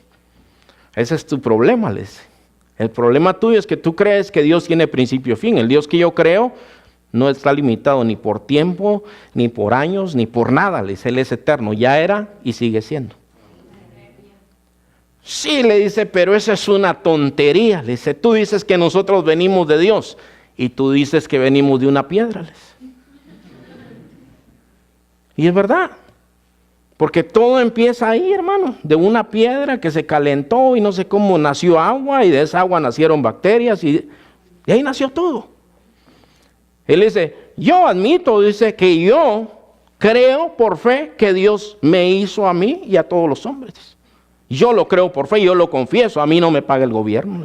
Ese es tu problema, le dice. El problema tuyo es que tú crees que Dios tiene principio y fin. El Dios que yo creo no está limitado ni por tiempo, ni por años, ni por nada. Le dice, Él es eterno, ya era y sigue siendo. Sí, le dice, pero esa es una tontería. Le dice, tú dices que nosotros venimos de Dios. Y tú dices que venimos de una piedra. Y es verdad. Porque todo empieza ahí, hermano. De una piedra que se calentó y no sé cómo nació agua. Y de esa agua nacieron bacterias. Y de ahí nació todo. Él dice, yo admito, dice, que yo creo por fe que Dios me hizo a mí y a todos los hombres. Yo lo creo por fe, yo lo confieso. A mí no me paga el gobierno.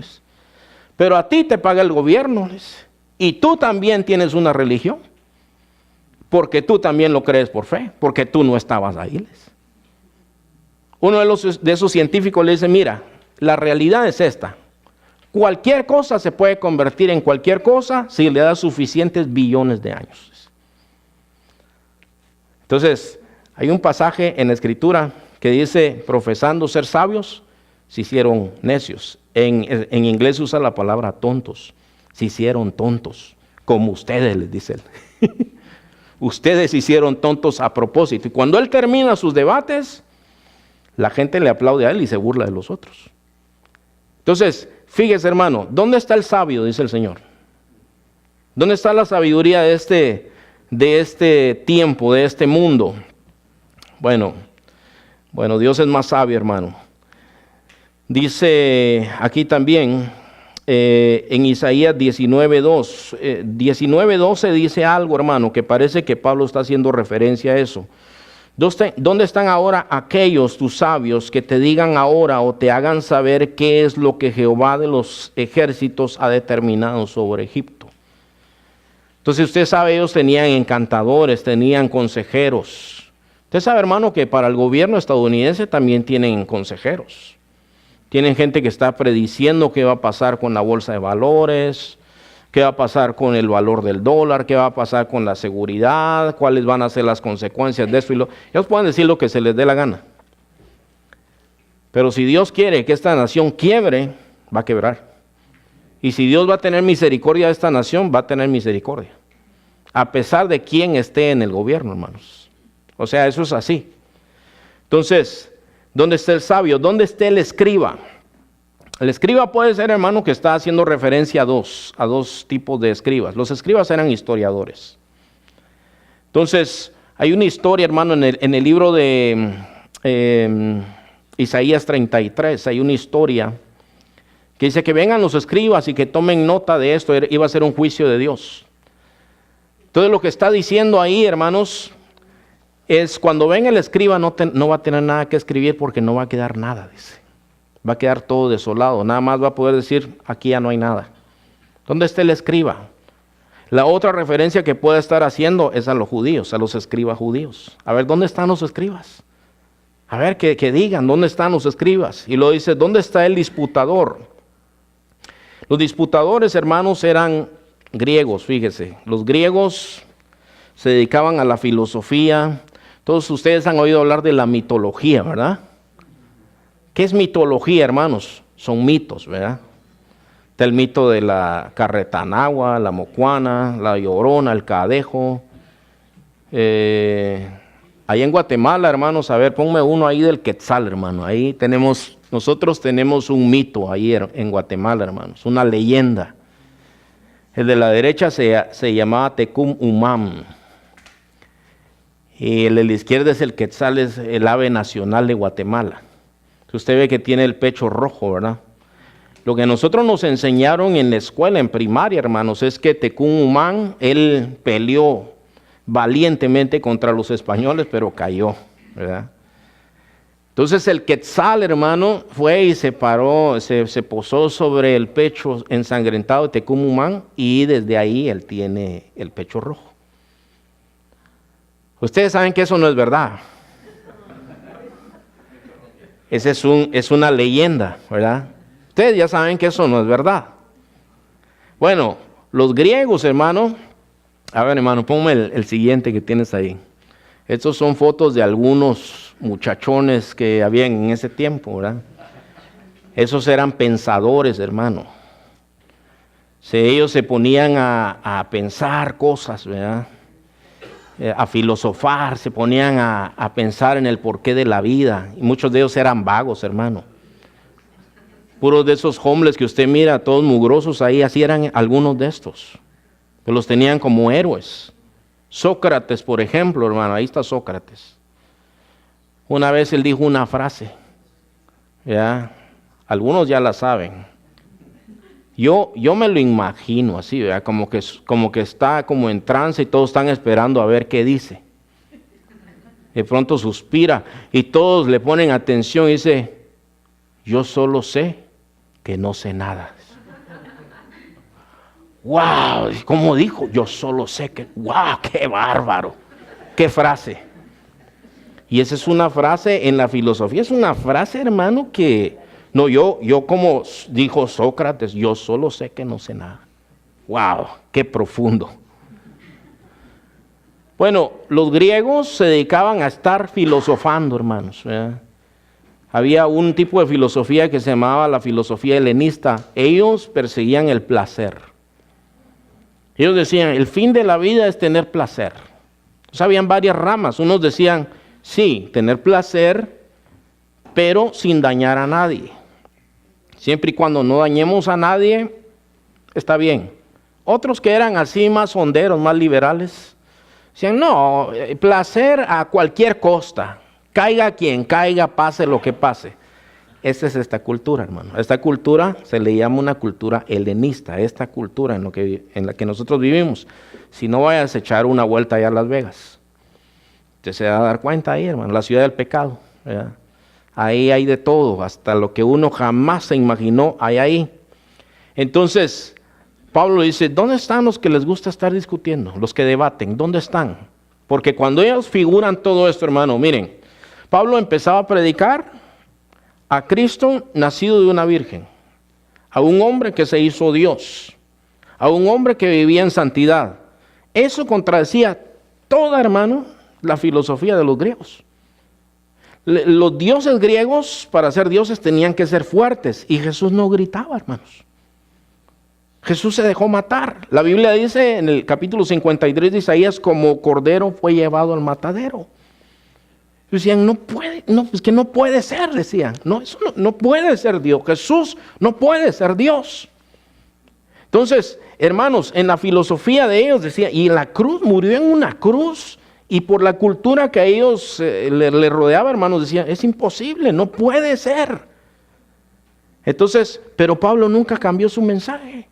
Pero a ti te paga el gobierno. Y tú también tienes una religión, porque tú también lo crees por fe, porque tú no estabas ahí. Uno de esos científicos le dice, mira, la realidad es esta. Cualquier cosa se puede convertir en cualquier cosa si le da suficientes billones de años. Entonces, hay un pasaje en la Escritura que dice, profesando ser sabios, se hicieron necios. En inglés usa la palabra tontos. Se hicieron tontos, como ustedes, les dice él. Ustedes se hicieron tontos a propósito. Y cuando él termina sus debates, la gente le aplaude a él y se burla de los otros. Entonces, fíjese, hermano, ¿dónde está el sabio? Dice el Señor. ¿Dónde está la sabiduría de este tiempo, de este mundo? Bueno, Dios es más sabio, hermano. Dice aquí también en Isaías 19:2, 19:12 dice algo, hermano, que parece que Pablo está haciendo referencia a eso. ¿Dónde están ahora aquellos tus sabios que te digan ahora o te hagan saber qué es lo que Jehová de los ejércitos ha determinado sobre Egipto? Entonces usted sabe, ellos tenían encantadores, tenían consejeros. Usted sabe, hermano, que para el gobierno estadounidense también tienen consejeros. Tienen gente que está prediciendo qué va a pasar con la bolsa de valores, qué va a pasar con el valor del dólar, qué va a pasar con la seguridad, cuáles van a ser las consecuencias de esto y lo. Ellos pueden decir lo que se les dé la gana. Pero si Dios quiere que esta nación quiebre, va a quebrar. Y si Dios va a tener misericordia de esta nación, va a tener misericordia. A pesar de quién esté en el gobierno, hermanos. O sea, eso es así. Entonces, ¿dónde está el sabio? ¿Dónde está el escriba? El escriba puede ser, hermano, que está haciendo referencia a dos tipos de escribas. Los escribas eran historiadores. Entonces, hay una historia, hermano, en el libro de Isaías 33, hay una historia que dice que vengan los escribas y que tomen nota de esto, iba a ser un juicio de Dios. Entonces, lo que está diciendo ahí, hermanos, es cuando venga el escriba no va a tener nada que escribir porque no va a quedar nada, dice. Va a quedar todo desolado, nada más va a poder decir, aquí ya no hay nada. ¿Dónde está el escriba? La otra referencia que puede estar haciendo es a los judíos, a los escribas judíos. A ver, ¿dónde están los escribas? A ver, que digan, ¿dónde están los escribas? Y luego dice, ¿dónde está el disputador? Los disputadores, hermanos, eran griegos, fíjese. Los griegos se dedicaban a la filosofía. Todos ustedes han oído hablar de la mitología, ¿verdad? ¿Qué es mitología, hermanos? Son mitos, ¿verdad? Está el mito de la Carretanagua, la Mocuana, la Llorona, el Cadejo. Ahí en Guatemala, hermanos, a ver, ponme uno ahí del Quetzal, hermano. Ahí nosotros tenemos un mito ahí en Guatemala, hermanos, una leyenda. El de la derecha se llamaba Tecum Umam. Y el de la izquierda es el Quetzal, es el ave nacional de Guatemala. Usted ve que tiene el pecho rojo, ¿verdad? Lo que nosotros nos enseñaron en la escuela, en primaria, hermanos, es que Tecún Umán, él peleó valientemente contra los españoles, pero cayó, ¿verdad? Entonces el Quetzal, hermano, fue y se paró, se posó sobre el pecho ensangrentado de Tecún Umán y desde ahí él tiene el pecho rojo. Ustedes saben que eso no es verdad. Esa es una leyenda, ¿verdad? Ustedes ya saben que eso no es verdad. Bueno, los griegos, hermano, a ver, hermano, ponme el siguiente que tienes ahí. Estos son fotos de algunos muchachones que habían en ese tiempo, ¿verdad? Esos eran pensadores, hermano. Ellos se ponían a pensar cosas, ¿verdad? A filosofar, se ponían a pensar en el porqué de la vida. Y muchos de ellos eran vagos, hermano. Puros de esos hombres que usted mira, todos mugrosos ahí, así eran algunos de estos. Que los tenían como héroes. Sócrates, por ejemplo, hermano, ahí está Sócrates. Una vez él dijo una frase, ¿ya? Algunos ya la saben. Yo me lo imagino así, ¿verdad? Como que está como en trance y todos están esperando a ver qué dice. De pronto suspira y todos le ponen atención y dice, yo solo sé que no sé nada. ¡Wow! ¿Cómo dijo? Yo solo sé que... ¡Wow! ¡Qué bárbaro! ¡Qué frase! Y esa es una frase en la filosofía, es una frase, hermano, que No, yo como dijo Sócrates, yo solo sé que no sé nada. ¡Wow! ¡Qué profundo! Bueno, los griegos se dedicaban a estar filosofando, hermanos, ¿verdad? Había un tipo de filosofía que se llamaba la filosofía helenista. Ellos perseguían el placer. Ellos decían, el fin de la vida es tener placer. O sea, habían varias ramas. Unos decían, sí, tener placer, pero sin dañar a nadie. Siempre y cuando no dañemos a nadie, está bien. Otros que eran así más honderos, más liberales, decían, no, placer a cualquier costa. Caiga quien caiga, pase lo que pase. Esa es esta cultura, hermano. Esta cultura se le llama una cultura helenista. Esta cultura en la que nosotros vivimos. Si no, vayas a echar una vuelta allá a Las Vegas. Usted se va a dar cuenta ahí, hermano. La ciudad del pecado, ¿verdad? Ahí hay de todo. Hasta lo que uno jamás se imaginó hay ahí. Entonces, Pablo dice, ¿dónde están los que les gusta estar discutiendo? Los que debaten, ¿dónde están? Porque cuando ellos figuran todo esto, hermano, miren, Pablo empezaba a predicar a Cristo nacido de una virgen, a un hombre que se hizo Dios, a un hombre que vivía en santidad. Eso contradecía toda, hermano, la filosofía de los griegos. Los dioses griegos, para ser dioses, tenían que ser fuertes, y Jesús no gritaba, hermanos. Jesús se dejó matar. La Biblia dice en el capítulo 53 de Isaías, como cordero fue llevado al matadero. Decían, no puede, no, es que no puede ser, decían. No, eso no puede ser Dios. Jesús no puede ser Dios. Entonces, hermanos, en la filosofía de ellos decía, y en la cruz, murió en una cruz, y por la cultura que a ellos le rodeaba, hermanos, decían, es imposible, no puede ser. Entonces, pero Pablo nunca cambió su mensaje.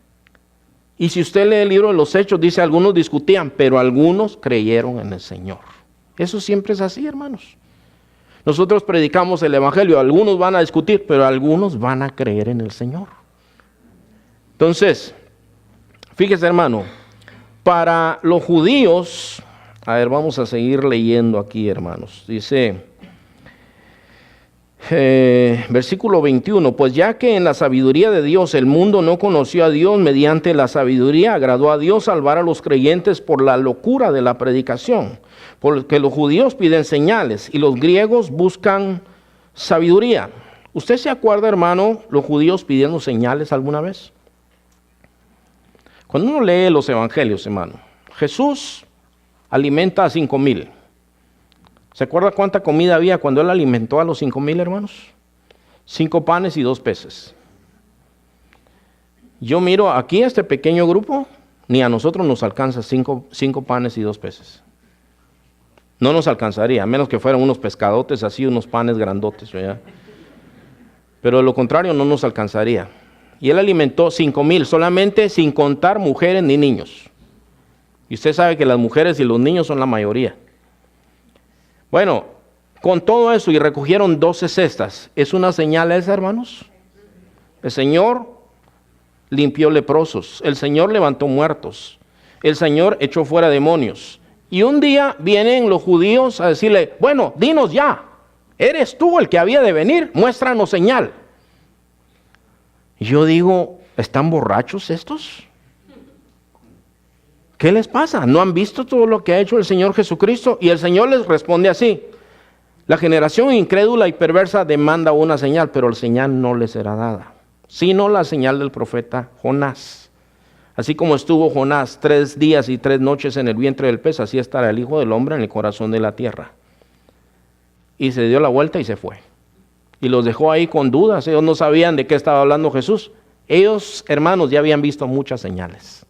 Y si usted lee el libro de los Hechos, dice, algunos discutían, pero algunos creyeron en el Señor. Eso siempre es así, hermanos. Nosotros predicamos el evangelio, algunos van a discutir, pero algunos van a creer en el Señor. Entonces, fíjese, hermano, para los judíos, a ver, vamos a seguir leyendo aquí, hermanos. Dice, versículo 21, pues ya que en la sabiduría de Dios el mundo no conoció a Dios, mediante la sabiduría agradó a Dios salvar a los creyentes por la locura de la predicación. Porque los judíos piden señales y los griegos buscan sabiduría. ¿Usted se acuerda, hermano, los judíos pidiendo señales alguna vez? Cuando uno lee los evangelios, hermano, Jesús alimenta a 5,000. ¿Se acuerda cuánta comida había cuando él alimentó a los 5,000, hermanos? 5 panes y 2 peces. Yo miro aquí este pequeño grupo, ni a nosotros nos alcanza 5 panes y 2 peces. No nos alcanzaría, a menos que fueran unos pescadotes así, unos panes grandotes, ¿verdad? Pero de lo contrario no nos alcanzaría. Y él alimentó 5,000, solamente sin contar mujeres ni niños. Y usted sabe que las mujeres y los niños son la mayoría. Bueno, con todo eso y recogieron 12 cestas. ¿Es una señal esa, hermanos? El Señor limpió leprosos, el Señor levantó muertos, el Señor echó fuera demonios. Y un día vienen los judíos a decirle, bueno, dinos ya, ¿eres tú el que había de venir? Muéstranos señal. Y yo digo, ¿están borrachos estos? ¿Qué les pasa? ¿No han visto todo lo que ha hecho el Señor Jesucristo? Y el Señor les responde así, la generación incrédula y perversa demanda una señal, pero la señal no les será dada, sino la señal del profeta Jonás. Así como estuvo Jonás 3 días y 3 noches en el vientre del pez, así estará el Hijo del Hombre en el corazón de la tierra. Y se dio la vuelta y se fue. Y los dejó ahí con dudas. Ellos no sabían de qué estaba hablando Jesús. Ellos, hermanos, ya habían visto muchas señales.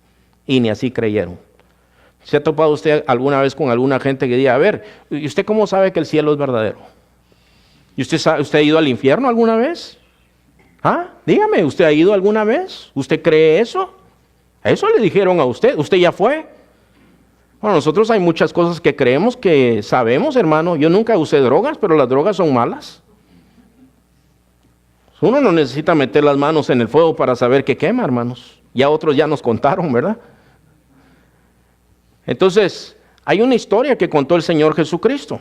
Y ni así creyeron. ¿Se ha topado usted alguna vez con alguna gente que diga, a ver, ¿y usted cómo sabe que el cielo es verdadero? ¿Y usted ha ido al infierno alguna vez? ¿Ah? Dígame, ¿usted ha ido alguna vez? ¿Usted cree eso? Eso le dijeron a usted. ¿Usted ya fue? Bueno, nosotros hay muchas cosas que creemos que sabemos, hermano. Yo nunca usé drogas, pero las drogas son malas. Uno no necesita meter las manos en el fuego para saber que quema, hermanos. Ya otros ya nos contaron, ¿verdad? Entonces, hay una historia que contó el Señor Jesucristo.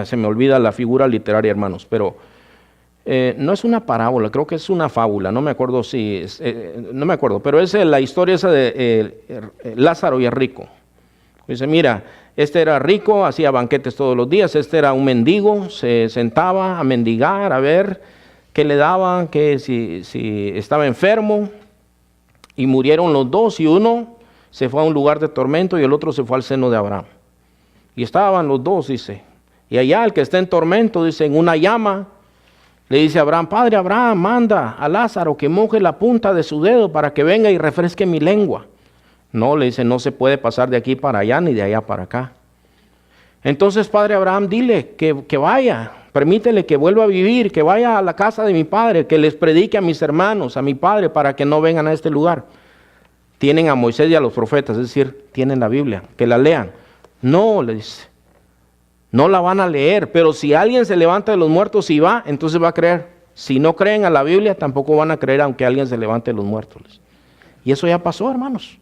se me olvida la figura literaria, hermanos, pero no es una parábola, creo que es una fábula, no me acuerdo no me acuerdo, pero es la historia esa de Lázaro y el rico. Dice, mira, este era rico, hacía banquetes todos los días, este era un mendigo, se sentaba a mendigar, a ver qué le daban, que si estaba enfermo, y murieron los dos, y uno se fue a un lugar de tormento y el otro se fue al seno de Abraham. Y estaban los dos, dice, y allá el que está en tormento, dice, en una llama, le dice a Abraham, Padre Abraham, manda a Lázaro que moje la punta de su dedo para que venga y refresque mi lengua. No, le dice, no se puede pasar de aquí para allá ni de allá para acá. Entonces, Padre Abraham, dile que vaya, permítele que vuelva a vivir, que vaya a la casa de mi padre, que les predique a mis hermanos, a mi padre, para que no vengan a este lugar. Tienen a Moisés y a los profetas, es decir, tienen la Biblia, que la lean. No, le dice. No la van a leer, pero si alguien se levanta de los muertos y va, entonces va a creer. Si no creen a la Biblia, tampoco van a creer aunque alguien se levante de los muertos. Y eso ya pasó, hermanos.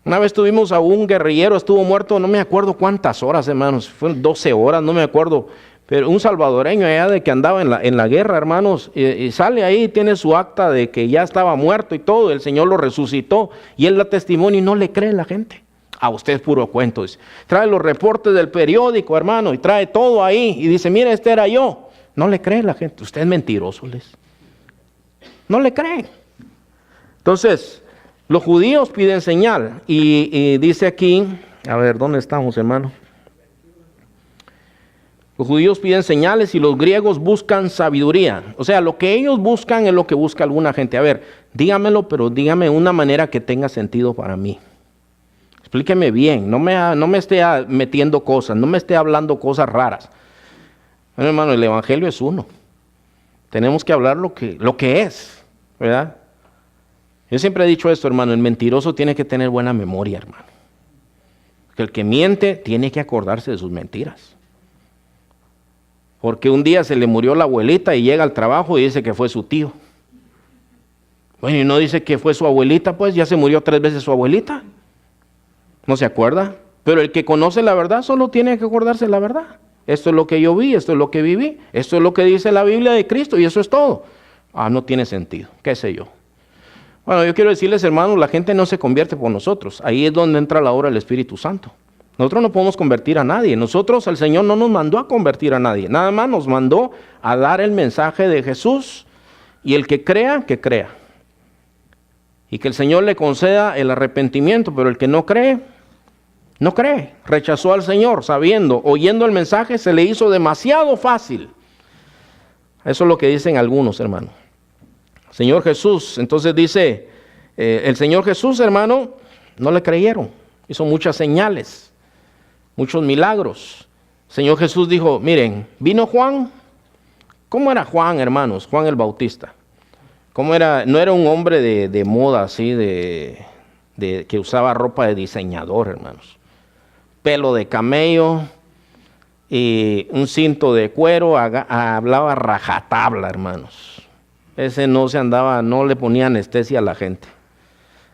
Una vez tuvimos a un guerrillero, estuvo muerto, no me acuerdo cuántas horas, hermanos, fueron 12 horas, no me acuerdo, pero un salvadoreño allá de que andaba en la guerra, hermanos, y sale ahí, tiene su acta de que ya estaba muerto y todo, el Señor lo resucitó, y él da testimonio y no le cree la gente. A usted es puro cuento, dice. Trae los reportes del periódico, hermano, y trae todo ahí, y dice, mire, este era yo. No le cree la gente, usted es mentiroso, les. No le creen. Entonces, los judíos piden señal, y dice aquí, a ver, ¿dónde estamos, hermano? Los judíos piden señales y los griegos buscan sabiduría. O sea, lo que ellos buscan es lo que busca alguna gente. A ver, dígamelo, pero dígame de una manera que tenga sentido para mí. Explíqueme bien, no me esté metiendo cosas, no me esté hablando cosas raras. Bueno, hermano, el evangelio es uno. Tenemos que hablar lo que es, ¿verdad? Yo siempre he dicho esto, hermano, el mentiroso tiene que tener buena memoria, hermano. Porque el que miente tiene que acordarse de sus mentiras. Porque un día se le murió la abuelita y llega al trabajo y dice que fue su tío. Bueno, y no dice que fue su abuelita, pues ya se murió 3 veces su abuelita. No se acuerda, pero el que conoce la verdad solo tiene que acordarse de la verdad. Esto es lo que yo vi, esto es lo que viví, esto es lo que dice la Biblia de Cristo y eso es todo. No tiene sentido, qué sé yo. Bueno, yo quiero decirles, hermanos, la gente no se convierte por nosotros. Ahí es donde entra la obra del Espíritu Santo. Nosotros no podemos convertir a nadie. Nosotros, el Señor no nos mandó a convertir a nadie. Nada más nos mandó a dar el mensaje de Jesús y el que crea, que crea. Y que el Señor le conceda el arrepentimiento, pero el que no cree, no cree. Rechazó al Señor sabiendo, oyendo el mensaje, se le hizo demasiado fácil. Eso es lo que dicen algunos, hermano. Señor Jesús, entonces dice, el Señor Jesús, hermano, no le creyeron. Hizo muchas señales, muchos milagros. Señor Jesús dijo, miren, vino Juan. ¿Cómo era Juan, hermanos? Juan el Bautista. ¿Cómo era? No era un hombre de moda así, que usaba ropa de diseñador, hermanos. Pelo de camello y un cinto de cuero, hablaba rajatabla, hermanos. Ese no le ponía anestesia a la gente.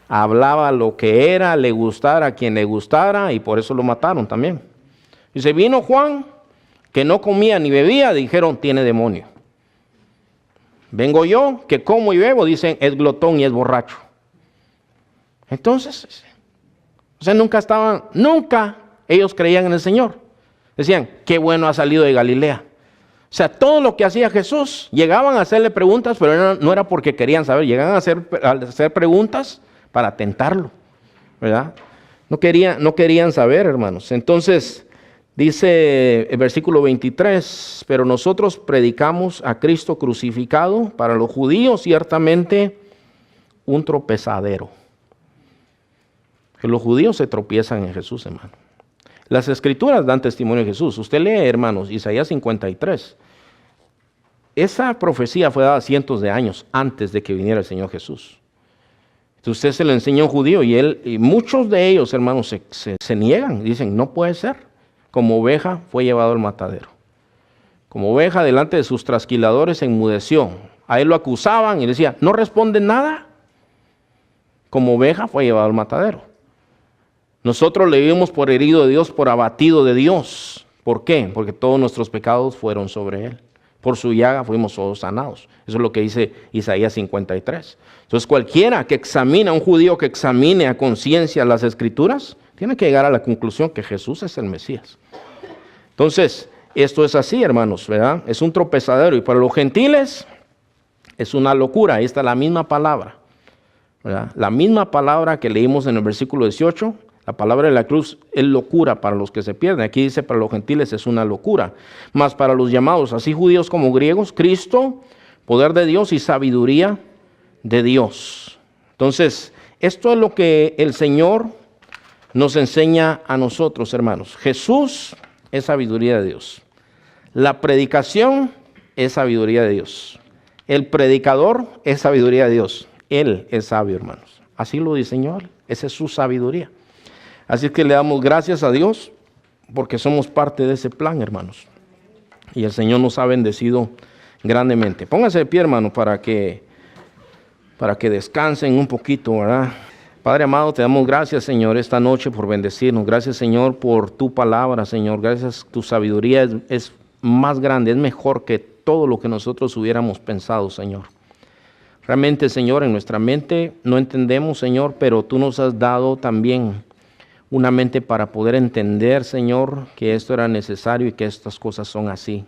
Hablaba lo que era, le gustara a quien le gustara, y por eso lo mataron también. Dice, vino Juan, que no comía ni bebía, dijeron, tiene demonio. Vengo yo, que como y bebo, dicen, es glotón y es borracho. Entonces, nunca ellos creían en el Señor. Decían, qué bueno ha salido de Galilea. O sea, todo lo que hacía Jesús, llegaban a hacerle preguntas, pero no era porque querían saber, llegaban a hacer preguntas para tentarlo, ¿verdad? No querían saber, hermanos. Entonces, dice el versículo 23, pero nosotros predicamos a Cristo crucificado, para los judíos ciertamente un tropezadero. Que los judíos se tropiezan en Jesús, hermano. Las Escrituras dan testimonio de Jesús. Usted lee, hermanos, Isaías 53. Esa profecía fue dada cientos de años antes de que viniera el Señor Jesús. Entonces usted se lo enseña a un judío y muchos de ellos, hermanos, se niegan. Dicen, no puede ser. Como oveja fue llevado al matadero. Como oveja delante de sus trasquiladores se enmudeció. A él lo acusaban y le decían, ¿no responde nada? Como oveja fue llevado al matadero. Nosotros le vimos por herido de Dios, por abatido de Dios. ¿Por qué? Porque todos nuestros pecados fueron sobre Él. Por su llaga fuimos todos sanados. Eso es lo que dice Isaías 53. Entonces cualquiera que examine, un judío que examine a conciencia las Escrituras, tiene que llegar a la conclusión que Jesús es el Mesías. Entonces, esto es así, hermanos, ¿verdad? Es un tropezadero. Y para los gentiles es una locura. Ahí está la misma palabra, ¿verdad? La misma palabra que leímos en el versículo 18. La palabra de la cruz es locura para los que se pierden. Aquí dice para los gentiles es una locura. Mas para los llamados, así judíos como griegos, Cristo, poder de Dios y sabiduría de Dios. Entonces, esto es lo que el Señor nos enseña a nosotros, hermanos. Jesús es sabiduría de Dios. La predicación es sabiduría de Dios. El predicador es sabiduría de Dios. Él es sabio, hermanos. Así lo diseñó Él. Esa es su sabiduría. Así que le damos gracias a Dios porque somos parte de ese plan, hermanos. Y el Señor nos ha bendecido grandemente. Póngase de pie, hermano, para que descansen un poquito, ¿verdad? Padre amado, te damos gracias, Señor, esta noche por bendecirnos. Gracias, Señor, por tu palabra, Señor. Gracias, tu sabiduría es más grande, es mejor que todo lo que nosotros hubiéramos pensado, Señor. Realmente, Señor, en nuestra mente no entendemos, Señor, pero tú nos has dado también una mente para poder entender, Señor, que esto era necesario y que estas cosas son así.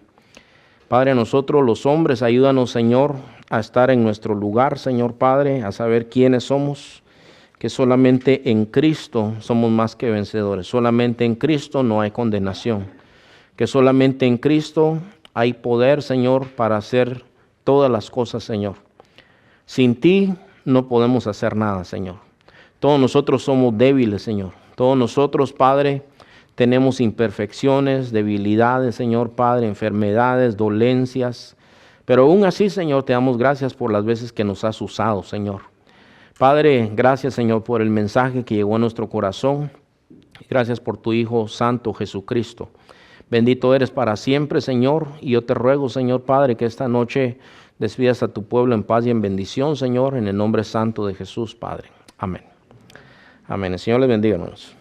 Padre, a nosotros los hombres, ayúdanos, Señor, a estar en nuestro lugar, Señor Padre, a saber quiénes somos, que solamente en Cristo somos más que vencedores. Solamente en Cristo no hay condenación. Que solamente en Cristo hay poder, Señor, para hacer todas las cosas, Señor. Sin ti no podemos hacer nada, Señor. Todos nosotros somos débiles, Señor. Todos nosotros, Padre, tenemos imperfecciones, debilidades, Señor Padre, enfermedades, dolencias. Pero aún así, Señor, te damos gracias por las veces que nos has usado, Señor. Padre, gracias, Señor, por el mensaje que llegó a nuestro corazón. Gracias por tu Hijo Santo Jesucristo. Bendito eres para siempre, Señor. Y yo te ruego, Señor Padre, que esta noche despidas a tu pueblo en paz y en bendición, Señor, en el nombre santo de Jesús, Padre. Amén. Amén. El Señor les bendiga, hermanos.